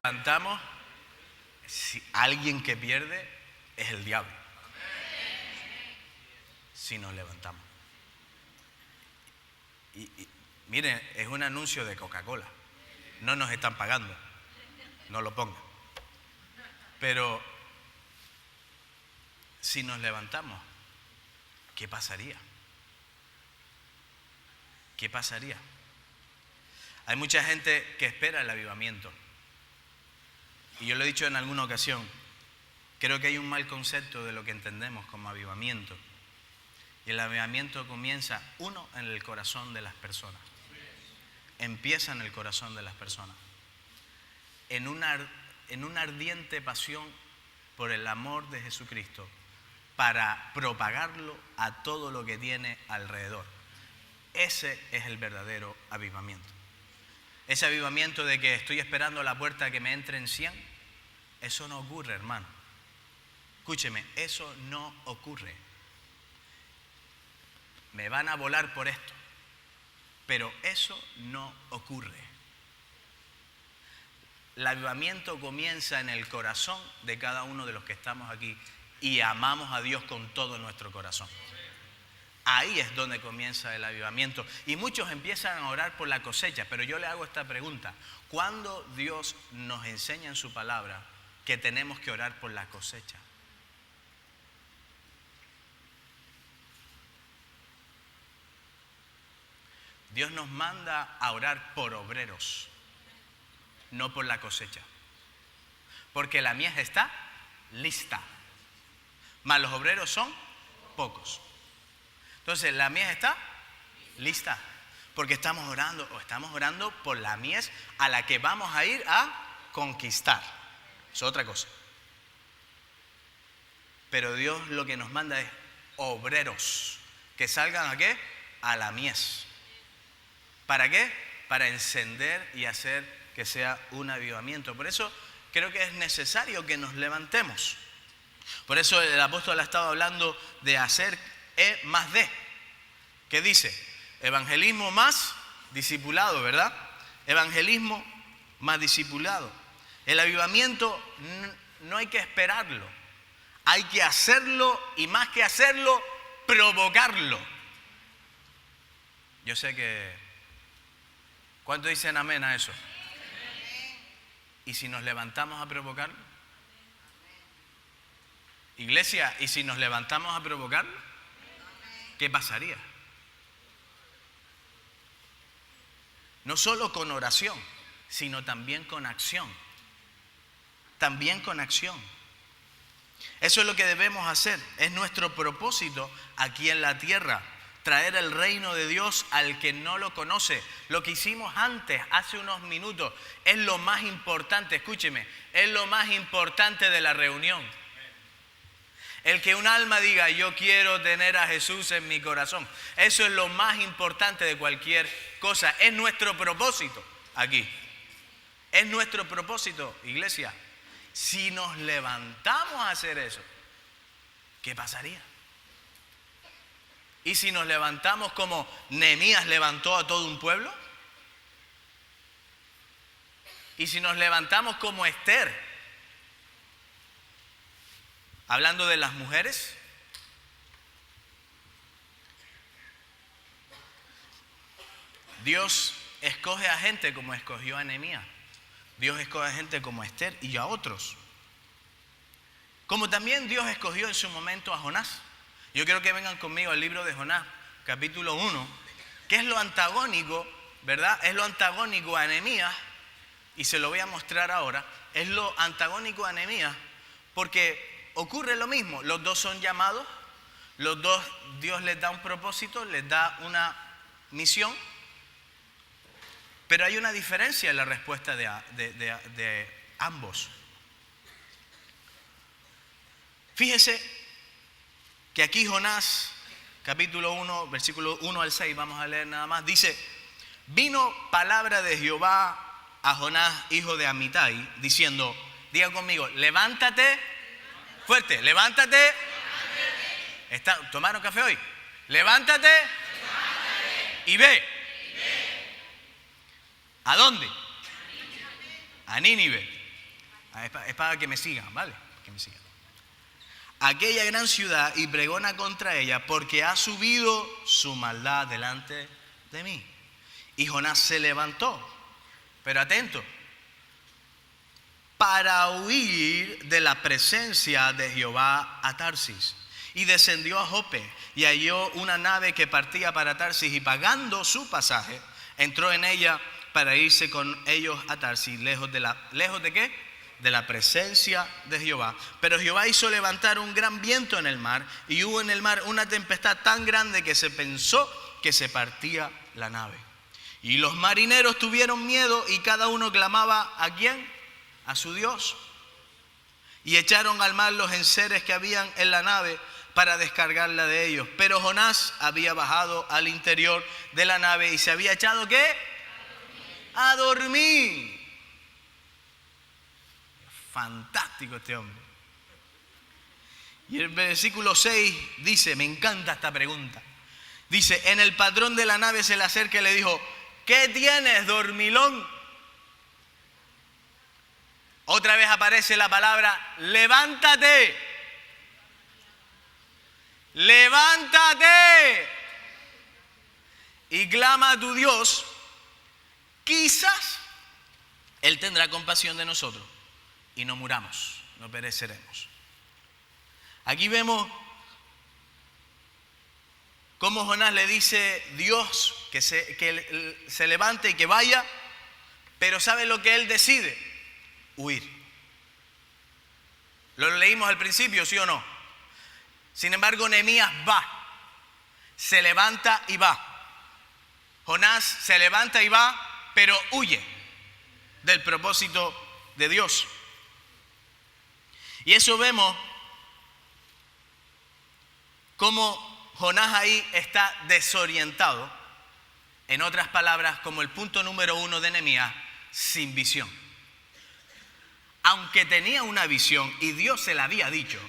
levantamos, si alguien que pierde es el diablo. Si nos levantamos. Y miren, es un anuncio de Coca-Cola. No nos están pagando. No lo pongan. Pero si nos levantamos, ¿qué pasaría? ¿Qué pasaría? Hay mucha gente que espera el avivamiento. Y yo lo he dicho en alguna ocasión. Creo que hay un mal concepto de lo que entendemos como avivamiento. Y el avivamiento comienza, uno, en el corazón de las personas. Empieza en el corazón de las personas. En una ardiente pasión por el amor de Jesucristo para propagarlo a todo lo que tiene alrededor. Ese es el verdadero avivamiento. Ese avivamiento de que estoy esperando a la puerta que me entren 100, eso no ocurre, hermano. Escúcheme, eso no ocurre. Me van a volar por esto, pero eso no ocurre. El avivamiento comienza en el corazón de cada uno de los que estamos aquí y amamos a Dios con todo nuestro corazón. Ahí es donde comienza el avivamiento. Y muchos empiezan a orar por la cosecha, pero yo le hago esta pregunta. ¿Cuándo Dios nos enseña en su palabra que tenemos que orar por la cosecha? Dios nos manda a orar por obreros, no por la cosecha. Porque la mies está lista, mas los obreros son pocos. Entonces, la mies está lista, porque estamos orando por la mies a la que vamos a ir a conquistar. Es otra cosa. Pero Dios lo que nos manda es obreros que salgan ¿a qué? A la mies. ¿Para qué? Para encender y hacer que sea un avivamiento. Por eso creo que es necesario que nos levantemos. Por eso el apóstol ha estado hablando de hacer más de. ¿Qué dice? Evangelismo más discipulado, ¿verdad? Evangelismo más discipulado. El avivamiento no hay que esperarlo. Hay que hacerlo y más que hacerlo, provocarlo. Yo sé que... ¿Cuántos dicen amén a eso? ¿Y si nos levantamos a provocarlo? Iglesia, ¿y si nos levantamos a provocarlo? ¿Qué pasaría? No solo con oración, sino también con acción. También con acción. Eso es lo que debemos hacer. Es nuestro propósito aquí en la tierra. Traer el reino de Dios al que no lo conoce. Lo que hicimos antes, hace unos minutos, es lo más importante. Escúcheme, es lo más importante de la reunión. El que un alma diga, yo quiero tener a Jesús en mi corazón. Eso es lo más importante de cualquier cosa. Es nuestro propósito aquí. Es nuestro propósito, iglesia. Si nos levantamos a hacer eso, ¿qué pasaría? ¿Y si nos levantamos como Nehemías levantó a todo un pueblo? ¿Y si nos levantamos como Esther? Hablando de las mujeres. Dios escoge a gente como escogió a Nehemías. Dios escoge a gente como Esther y a otros. Como también Dios escogió en su momento a Jonás. Yo quiero que vengan conmigo al libro de Jonás, capítulo 1, que es lo antagónico, ¿verdad? Es lo antagónico a Nehemías, y se lo voy a mostrar ahora. Es lo antagónico a Nehemías, porque ocurre lo mismo. Los dos son llamados, los dos Dios les da un propósito, les da una misión, pero hay una diferencia en la respuesta de ambos. Fíjese que aquí Jonás, capítulo 1, versículo 1 al 6, vamos a leer nada más, dice: vino palabra de Jehová a Jonás, hijo de Amitai, diciendo, diga conmigo, levántate, fuerte, levántate. ¿Tomaron café hoy? Levántate y ve. ¿A dónde? A Nínive. Es para que me sigan, ¿vale? Que me sigan. Aquella gran ciudad y pregona contra ella, porque ha subido su maldad delante de mí. Y Jonás se levantó, pero atento, para huir de la presencia de Jehová a Tarsis. Y descendió a Jope y halló una nave que partía para Tarsis, y pagando su pasaje, entró en ella para irse con ellos a Tarsis, ¿lejos de qué? De la presencia de Jehová. Pero Jehová hizo levantar un gran viento en el mar, y hubo en el mar una tempestad tan grande que se pensó que se partía la nave. Y los marineros tuvieron miedo, y cada uno clamaba ¿a quién? A su Dios. Y echaron al mar los enseres que habían en la nave para descargarla de ellos. Pero Jonás había bajado al interior de la nave y se había echado ¿qué? A dormir. Fantástico este hombre. Y el versículo 6 dice, me encanta esta pregunta. Dice, en el patrón de la nave se le acerca y le dijo, ¿qué tienes, dormilón? Otra vez aparece la palabra, levántate. Levántate. Y clama a tu Dios. Quizás Él tendrá compasión de nosotros y no muramos, no pereceremos. Aquí vemos cómo Jonás le dice Dios que se levante y que vaya, pero ¿sabe lo que él decide? Huir. Lo leímos al principio, ¿sí o no? Sin embargo, Nehemías va, se levanta y va. Jonás se levanta y va, pero huye del propósito de Dios. Y eso vemos cómo Jonás ahí está desorientado. En otras palabras, como el punto número 1 de Nehemías, sin visión. Aunque tenía una visión y Dios se la había dicho,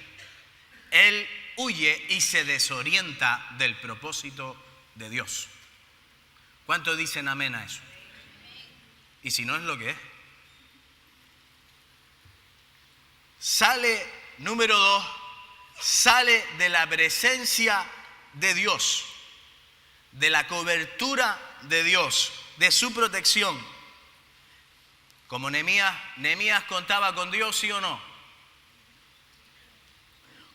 él huye y se desorienta del propósito de Dios. ¿Cuántos dicen amén a eso? Y si no es lo que es. Sale, número 2, sale de la presencia de Dios, de la cobertura de Dios, de su protección. Como Nehemías contaba con Dios, ¿sí o no?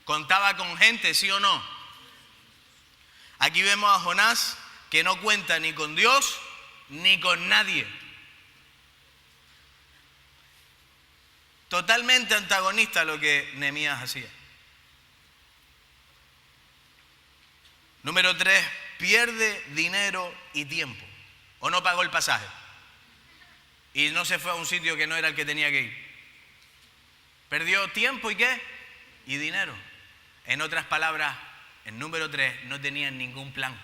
Contaba con gente, ¿sí o no? Aquí vemos a Jonás que no cuenta ni con Dios ni con nadie. Totalmente antagonista a lo que Nehemías hacía. Número 3, pierde dinero y tiempo. O no pagó el pasaje. Y no se fue a un sitio que no era el que tenía que ir. Perdió tiempo y ¿qué? Y dinero. En otras palabras, el número 3 no tenía ningún plan.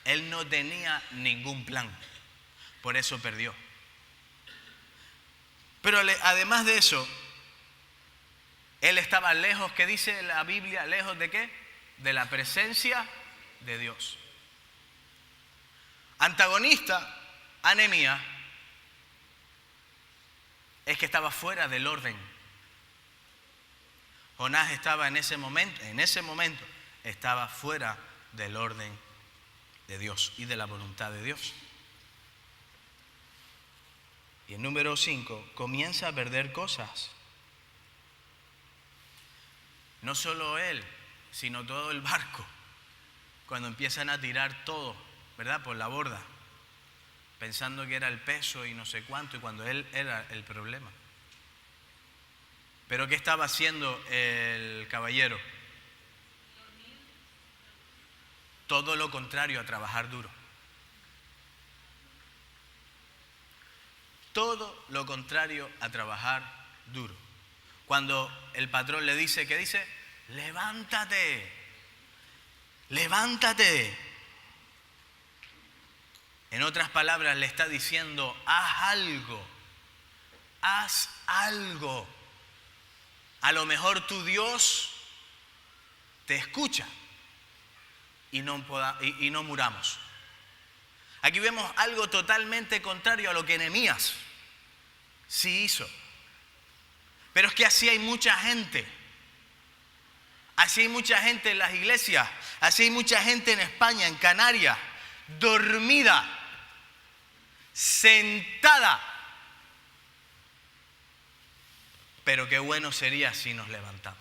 Él no tenía ningún plan. Por eso perdió. Pero además de eso, él estaba lejos, ¿qué dice la Biblia? ¿Lejos de qué? De la presencia de Dios. Antagonista a Nehemías es que estaba fuera del orden. Jonás estaba en ese momento estaba fuera del orden de Dios y de la voluntad de Dios. Y el número 5, comienza a perder cosas. No solo él, sino todo el barco. Cuando empiezan a tirar todo, ¿verdad? Por la borda. Pensando que era el peso y no sé cuánto, y cuando él era el problema. Pero ¿qué estaba haciendo el caballero? Todo lo contrario a trabajar duro. Todo lo contrario a trabajar duro. Cuando el patrón le dice, ¿qué dice? Levántate, levántate. En otras palabras le está diciendo, haz algo, haz algo. A lo mejor tu Dios te escucha y no muramos. Aquí vemos algo totalmente contrario a lo que Nehemías Sí hizo. Pero es que así hay mucha gente. Así hay mucha gente en las iglesias. Así hay mucha gente en España, en Canarias, dormida, sentada. Pero qué bueno sería si nos levantamos.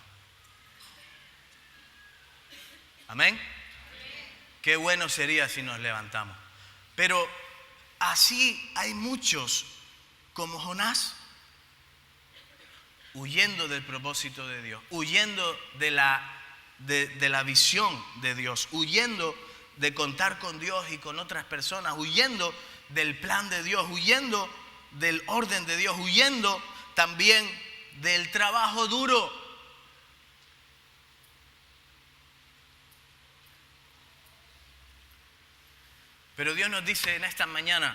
Amén. Qué bueno sería si nos levantamos. Pero así hay muchos como Jonás, huyendo del propósito de Dios, huyendo de la visión de Dios, huyendo de contar con Dios y con otras personas, huyendo del plan de Dios, huyendo del orden de Dios, huyendo también del trabajo duro. Pero Dios nos dice en esta mañana,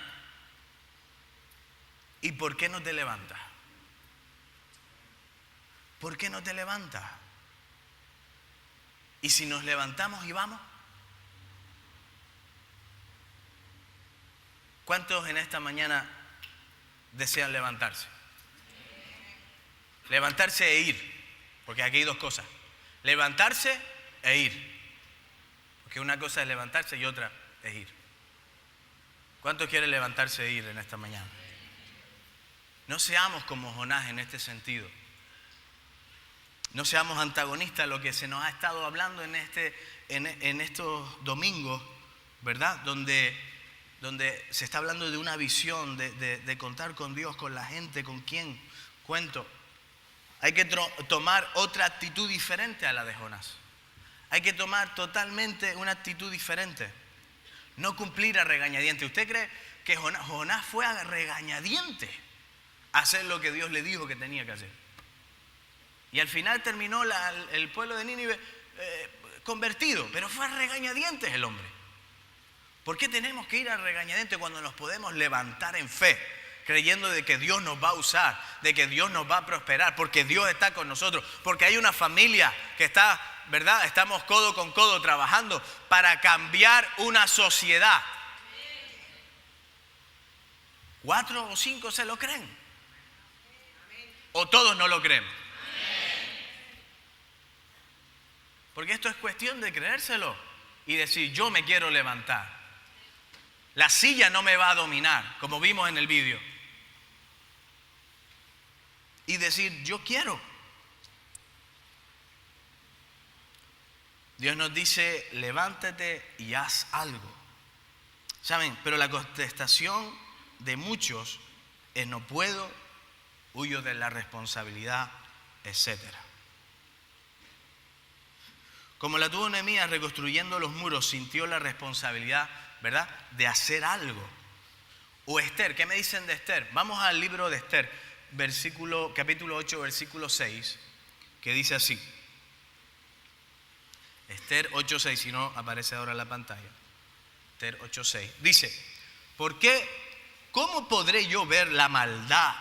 ¿y por qué no te levantas? ¿Por qué no te levantas? ¿Y si nos levantamos y vamos? ¿Cuántos en esta mañana desean levantarse? Levantarse e ir, porque aquí hay dos cosas. Levantarse e ir. Porque una cosa es levantarse y otra es ir. ¿Cuántos quieren levantarse e ir en esta mañana? No seamos como Jonás en este sentido. No seamos antagonistas a lo que se nos ha estado hablando en estos domingos, ¿verdad? Donde se está hablando de una visión, de contar con Dios, con la gente, con quien cuento. Hay que tomar otra actitud diferente a la de Jonás. Hay que tomar totalmente una actitud diferente. No cumplir a regañadientes. ¿Usted cree que Jonás fue a regañadientes a hacer lo que Dios le dijo que tenía que hacer? Y al final terminó el pueblo de Nínive convertido, pero fue a regañadientes el hombre. ¿Por qué tenemos que ir a regañadientes cuando nos podemos levantar en fe, creyendo de que Dios nos va a usar, de que Dios nos va a prosperar, porque Dios está con nosotros, porque hay una familia que está, ¿verdad? Estamos codo con codo trabajando para cambiar una sociedad. 4 o 5 se lo creen. O todos no lo creen. Porque esto es cuestión de creérselo y decir, yo me quiero levantar. La silla no me va a dominar, como vimos en el vídeo. Y decir, yo quiero. Dios nos dice, levántate y haz algo. ¿Saben? Pero la contestación de muchos es no puedo, huyo de la responsabilidad, etcétera. Como la tuvo Nehemías reconstruyendo los muros, sintió la responsabilidad, ¿verdad?, de hacer algo. O Esther, ¿qué me dicen de Esther? Vamos al libro de Esther, capítulo 8, versículo 6, que dice así. Esther 8:6, si no aparece ahora en la pantalla. Esther 8:6. Dice, ¿por qué? ¿Cómo podré yo ver la maldad?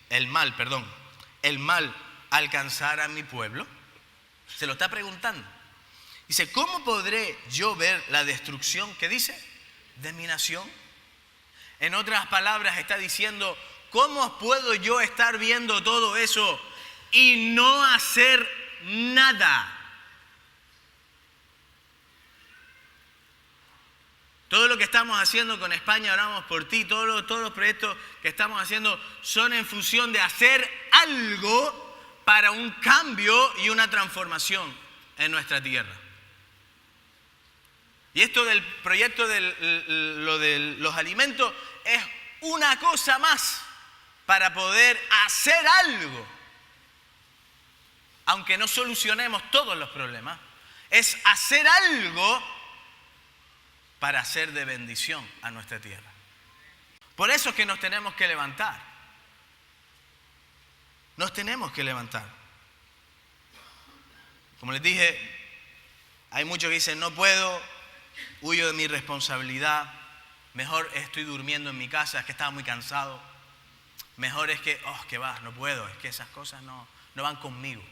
El mal alcanzar a mi pueblo. Se lo está preguntando. Dice, ¿cómo podré yo ver la destrucción, ¿qué dice?, de mi nación? En otras palabras está diciendo, ¿cómo puedo yo estar viendo todo eso y no hacer nada? Todo lo que estamos haciendo con España, oramos por ti, todos los proyectos que estamos haciendo son en función de hacer algo para un cambio y una transformación en nuestra tierra. Y esto del proyecto de los alimentos es una cosa más para poder hacer algo. Aunque no solucionemos todos los problemas, es hacer algo para ser de bendición a nuestra tierra. Por eso es que nos tenemos que levantar. Nos tenemos que levantar. Como les dije, hay muchos que dicen, no puedo, huyo de mi responsabilidad, mejor estoy durmiendo en mi casa, es que estaba muy cansado. Mejor es que, que va, no puedo, es que esas cosas no van conmigo.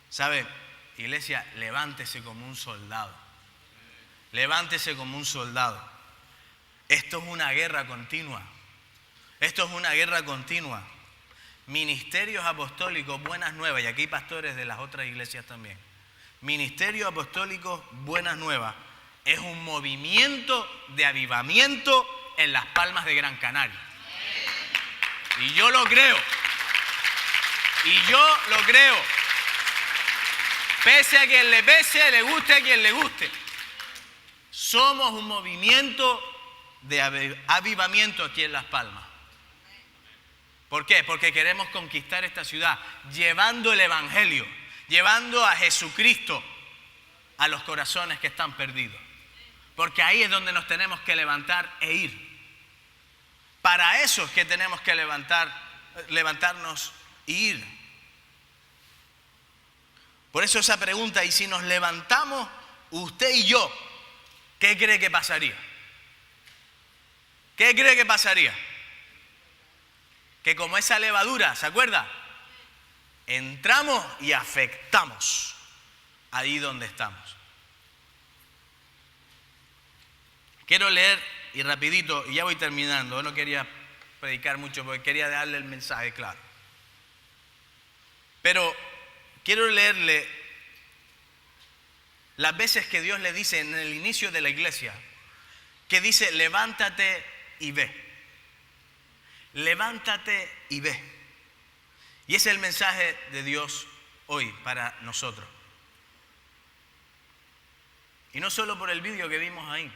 ¿Sabe? Iglesia, levántese como un soldado. Levántese como un soldado. Esto es una guerra continua. Esto es una guerra continua. Ministerios apostólicos, buenas nuevas, y aquí hay pastores de las otras iglesias también. Ministerios apostólicos, buenas nuevas, es un movimiento de avivamiento en Las Palmas de Gran Canaria. Y yo lo creo. Y yo lo creo. Pese a quien le pese, le guste a quien le guste. Somos un movimiento de avivamiento aquí en Las Palmas. ¿Por qué? Porque queremos conquistar esta ciudad, llevando el Evangelio, llevando a Jesucristo a los corazones que están perdidos. Porque ahí es donde nos tenemos que levantar e ir. Para eso es que tenemos que levantarnos e ir. Por eso esa pregunta, y si nos levantamos usted y yo, ¿qué cree que pasaría? ¿Qué cree que pasaría? Que como esa levadura, ¿se acuerda? Entramos y afectamos ahí donde estamos. Quiero leer, y rapidito, y ya voy terminando, yo no quería predicar mucho porque quería darle el mensaje claro. Pero quiero leerle las veces que Dios le dice en el inicio de la iglesia, que dice, levántate y ve. Levántate y ve. Y ese es el mensaje de Dios hoy para nosotros. Y no solo por el vídeo que vimos ahí,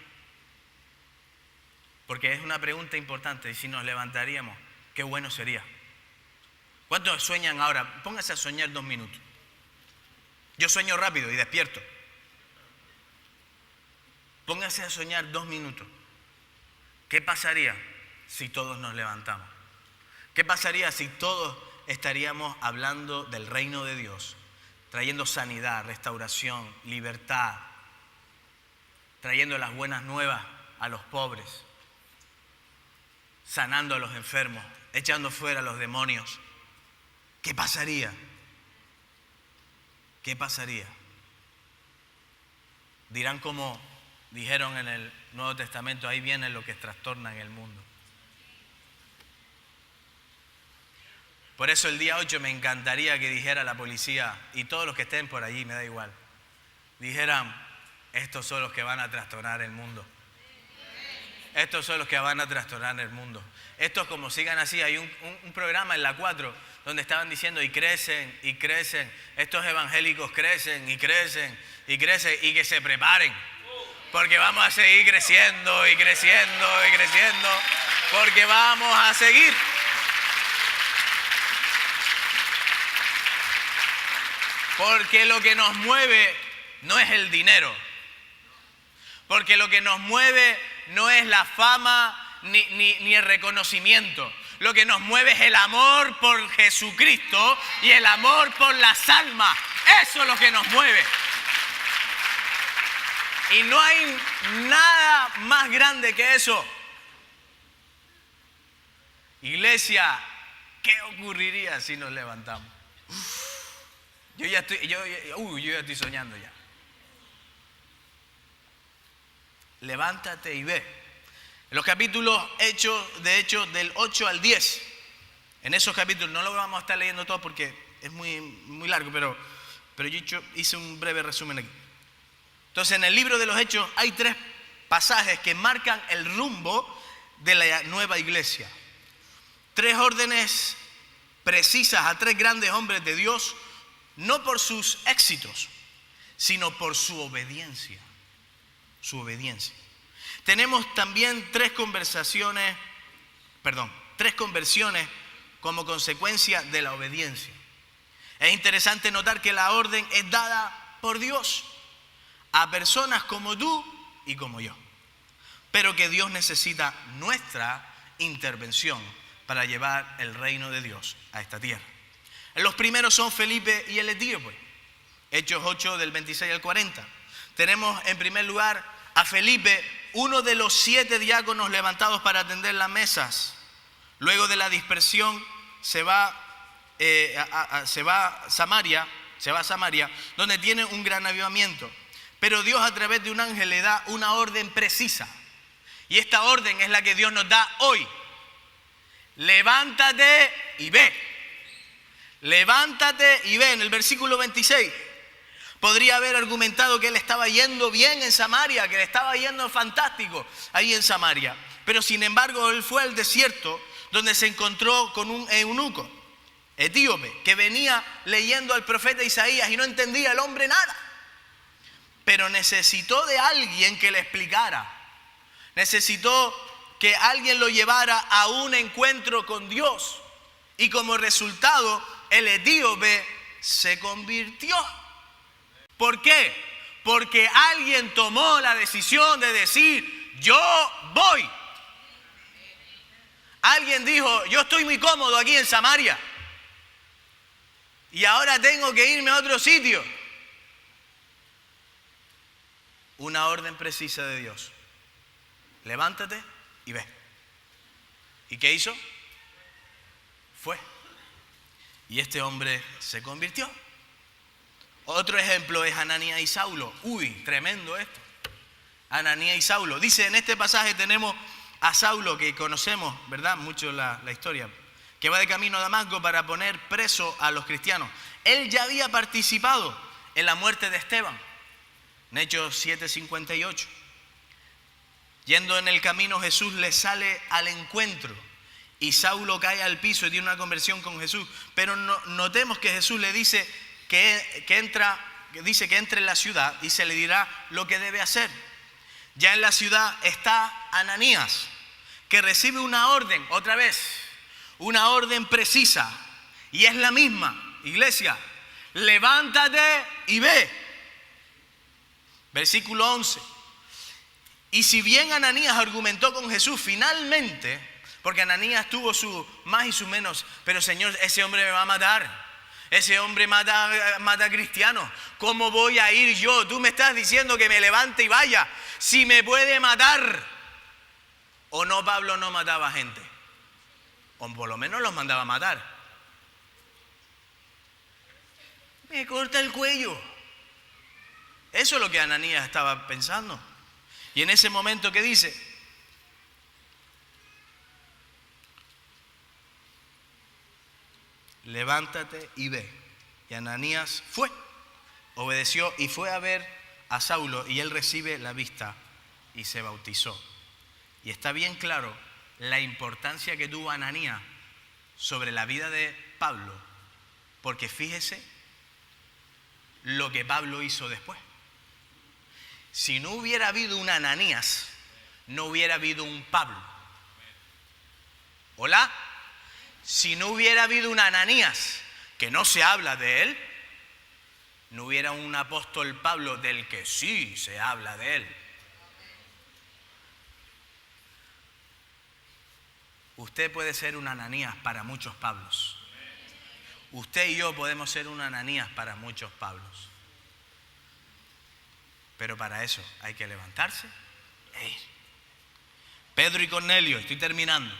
porque es una pregunta importante. Y si nos levantaríamos, qué bueno sería. ¿Cuántos sueñan ahora? Póngase a soñar 2 minutos. Yo sueño rápido y despierto. Póngase a soñar 2 minutos. ¿Qué pasaría si todos nos levantamos? ¿Qué pasaría si todos estaríamos hablando del reino de Dios, trayendo sanidad, restauración, libertad, trayendo las buenas nuevas a los pobres, sanando a los enfermos, echando fuera a los demonios? ¿Qué pasaría? ¿Qué pasaría? Dirán como dijeron en el Nuevo Testamento, ahí viene lo que trastorna en el mundo. Por eso el día 8 me encantaría que dijera la policía, y todos los que estén por allí, me da igual, dijeran, estos son los que van a trastornar el mundo. Estos son los que van a trastornar el mundo. Estos, como sigan así, hay un programa en la 4 donde estaban diciendo y crecen y crecen. Estos evangélicos crecen y crecen y crecen, y que se preparen. Porque vamos a seguir creciendo y creciendo y creciendo. Porque vamos a seguir. Porque lo que nos mueve no es el dinero. Porque lo que nos mueve no es la fama ni el reconocimiento. Lo que nos mueve es el amor por Jesucristo y el amor por las almas. Eso es lo que nos mueve. Y no hay nada más grande que eso. Iglesia, ¿qué ocurriría si nos levantamos? Yo ya estoy soñando ya. Levántate y ve. En los capítulos Hechos del 8 al 10, en esos capítulos, no lo vamos a estar leyendo todo porque es muy, muy largo, pero yo hice un breve resumen aquí. Entonces, en el libro de los Hechos hay 3 pasajes que marcan el rumbo de la nueva iglesia. 3 órdenes precisas a 3 grandes hombres de Dios, no por sus éxitos, sino por su obediencia. Su obediencia. Tenemos también 3 conversiones como consecuencia de la obediencia. Es interesante notar que la orden es dada por Dios a personas como tú y como yo, pero que Dios necesita nuestra intervención para llevar el reino de Dios a esta tierra. Los primeros son Felipe y el etíope, Hechos 8 del 26 al 40. Tenemos en primer lugar a Felipe, uno de los 7 diáconos levantados para atender las mesas. Luego de la dispersión se va a Samaria, donde tiene un gran avivamiento. Pero Dios, a través de un ángel, le da una orden precisa. Y esta orden es la que Dios nos da hoy. Levántate y ve. Levántate y ve. En el versículo 26 podría haber argumentado que él estaba yendo bien en Samaria, que le estaba yendo fantástico ahí en Samaria. Pero sin embargo él fue al desierto donde se encontró con un eunuco etíope que venía leyendo al profeta Isaías y no entendía el hombre nada. Pero necesitó de alguien que le explicara. Necesitó que alguien lo llevara a un encuentro con Dios. Y como resultado, el etíope se convirtió. ¿Por qué? Porque alguien tomó la decisión de decir, yo voy. Alguien dijo, yo estoy muy cómodo aquí en Samaria. Y ahora tengo que irme a otro sitio. Una orden precisa de Dios. Levántate y ve. ¿Y qué hizo? Fue. Y este hombre se convirtió. Otro ejemplo es Ananías y Saulo. Uy, tremendo esto. Ananías y Saulo. Dice, en este pasaje tenemos a Saulo, que conocemos, ¿verdad? Mucho la historia, que va de camino a Damasco para poner preso a los cristianos. Él ya había participado en la muerte de Esteban, en Hechos 7:58. Yendo en el camino, Jesús le sale al encuentro y Saulo cae al piso y tiene una conversión con Jesús. Pero notemos que Jesús le dice que entre en la ciudad y se le dirá lo que debe hacer. Ya en la ciudad está Ananías, que recibe una orden, otra vez, una orden precisa, y es la misma, iglesia, levántate y ve. Versículo 11. Y si bien Ananías argumentó con Jesús, finalmente, porque Ananías tuvo su más y su menos, pero Señor, ese hombre me va a matar. Ese hombre mata a cristianos. ¿Cómo voy a ir yo? Tú me estás diciendo que me levante y vaya. Si me puede matar. ¿O no, Pablo no mataba gente? O por lo menos los mandaba a matar. Me corta el cuello. Eso es lo que Ananías estaba pensando. Y en ese momento, ¿qué dice? Levántate y ve. Y Ananías fue, obedeció y fue a ver a Saulo, y él recibe la vista y se bautizó. Y está bien claro la importancia que tuvo Ananías sobre la vida de Pablo, porque fíjese lo que Pablo hizo después. Si no hubiera habido un Ananías, no hubiera habido un Pablo. ¿Hola? Si no hubiera habido un Ananías, que no se habla de él, no hubiera un apóstol Pablo del que sí se habla de él. Usted puede ser un Ananías para muchos Pablos. Usted y yo podemos ser un Ananías para muchos Pablos. Pero para eso hay que levantarse e ir. Pedro y Cornelio, estoy terminando.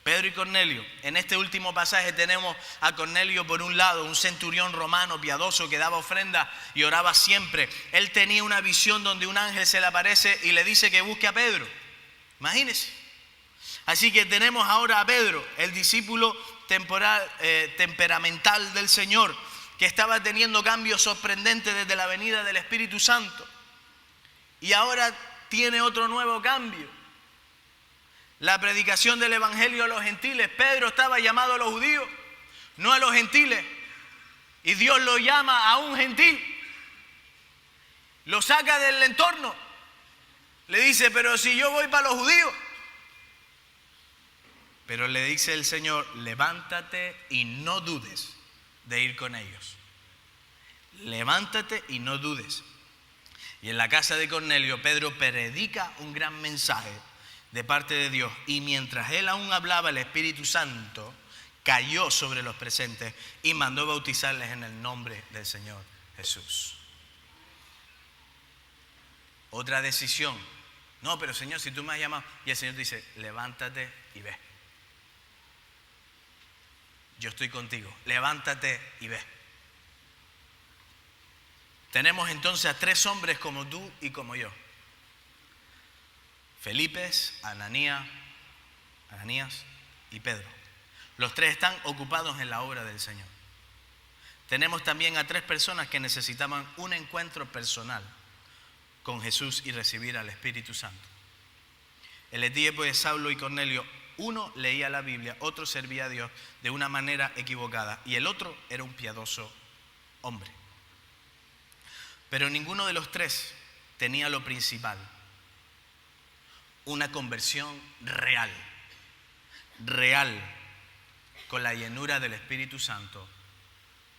Pedro y Cornelio, en este último pasaje tenemos a Cornelio por un lado, un centurión romano piadoso que daba ofrenda y oraba siempre. Él tenía una visión donde un ángel se le aparece y le dice que busque a Pedro. Imagínense. Así que tenemos ahora a Pedro, el discípulo temperamental del Señor, que estaba teniendo cambios sorprendentes desde la venida del Espíritu Santo. Y ahora tiene otro nuevo cambio. La predicación del Evangelio a los gentiles. Pedro estaba llamado a los judíos, no a los gentiles. Y Dios lo llama a un gentil. Lo saca del entorno. Le dice, pero si yo voy para los judíos. Pero le dice el Señor, levántate y no dudes de ir con ellos. Levántate y no dudes. Y en la casa de Cornelio, Pedro predica un gran mensaje de parte de Dios. Y mientras él aún hablaba, el Espíritu Santo cayó sobre los presentes y mandó bautizarles en el nombre del Señor Jesús. Otra decisión. No, pero Señor, si tú me has llamado. Y el Señor dice, levántate y ve. Yo estoy contigo. Levántate y ve. Tenemos entonces a tres hombres como tú y como yo. Felipe, Ananías y Pedro. Los tres están ocupados en la obra del Señor. Tenemos también a 3 personas que necesitaban un encuentro personal con Jesús y recibir al Espíritu Santo. El etíope de Saulo y Cornelio, uno leía la Biblia, otro servía a Dios de una manera equivocada y el otro era un piadoso hombre. Pero ninguno de los 3 tenía lo principal: una conversión real, con la llenura del Espíritu Santo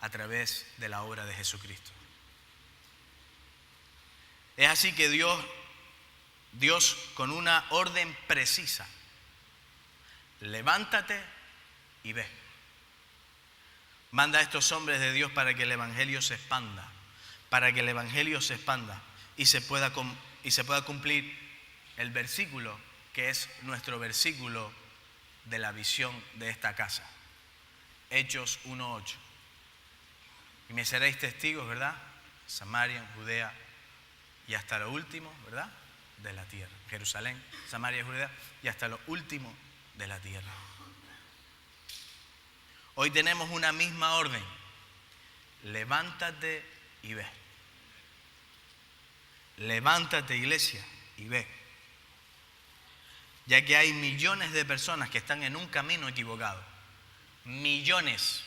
a través de la obra de Jesucristo. Es así que Dios con una orden precisa: levántate y ve. Manda a estos hombres de Dios para que el Evangelio se expanda, y se pueda cumplir el versículo que es nuestro versículo de la visión de esta casa. Hechos 1:8. Y me seréis testigos, ¿verdad? Samaria, Judea y hasta lo último, ¿verdad?, de la tierra. Jerusalén, Samaria, Judea y hasta lo último de la tierra. Hoy tenemos una misma orden: levántate y ve. Levántate, iglesia, y ve. Ya que hay millones de personas que están en un camino equivocado. Millones.